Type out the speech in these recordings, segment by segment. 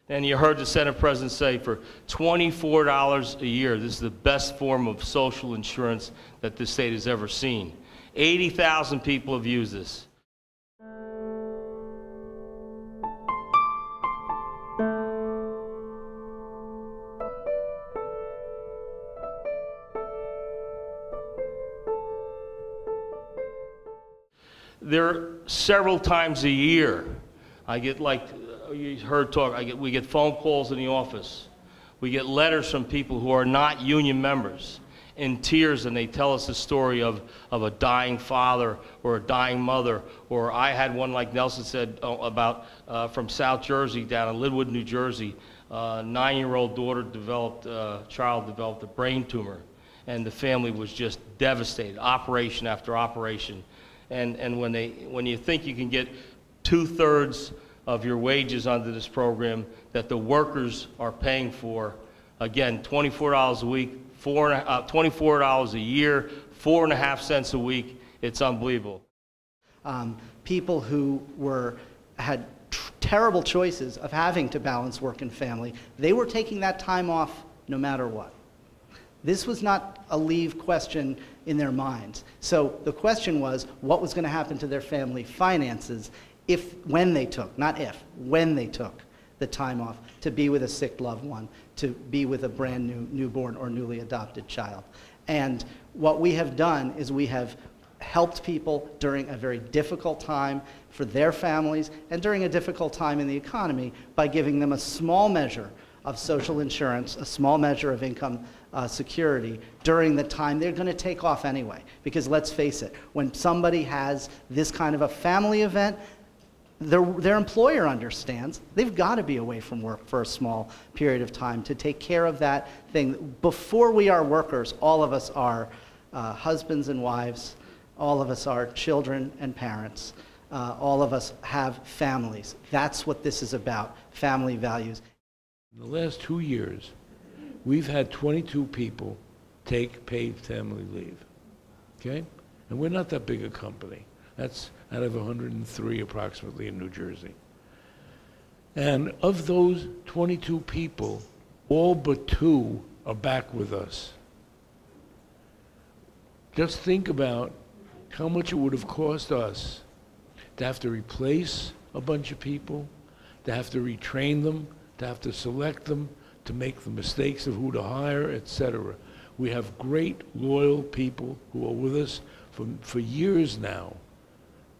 And you heard the Senate President say for $24 a year, this is the best form of social insurance that this state has ever seen. 80,000 people have used this. There several times a year, I get, like you heard talk, we get phone calls in the office. We get letters from people who are not union members in tears, and they tell us the story of a dying father or a dying mother. Or I had one, like Nelson said, about from South Jersey down in Linwood, New Jersey. 9-year-old child developed a brain tumor, and the family was just devastated, operation after operation. And when you think you can get 2/3 of your wages under this program that the workers are paying for, again, $24 a week, $24 a year, 4.5 cents a week, it's unbelievable. People who had terrible choices of having to balance work and family, they were taking that time off no matter what. This was not a leave question in their minds. So the question was, what was going to happen to their family finances when they took the time off to be with a sick loved one, to be with a brand new newborn or newly adopted child. And what we have done is we have helped people during a very difficult time for their families and during a difficult time in the economy by giving them a small measure of social insurance, a small measure of income security during the time they're going to take off anyway. Because let's face it, when somebody has this kind of a family event, their employer understands they've got to be away from work for a small period of time to take care of that thing. Before we are workers, all of us are husbands and wives, all of us are children and parents, all of us have families. That's what this is about, family values. In the last 2 years, we've had 22 people take paid family leave, okay? And we're not that big a company. That's out of 103 approximately in New Jersey. And of those 22 people, all but 2 are back with us. Just think about how much it would have cost us to have to replace a bunch of people, to have to retrain them, to have to select them, to make the mistakes of who to hire, etc. We have great, loyal people who are with us for years now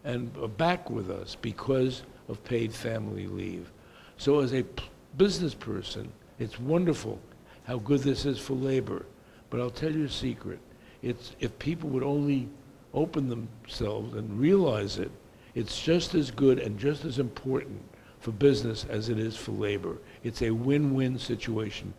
and are back with us because of paid family leave. So as a business person, it's wonderful how good this is for labor. But I'll tell you a secret. If people would only open themselves and realize it, it's just as good and just as important for business as it is for labor. It's a win-win situation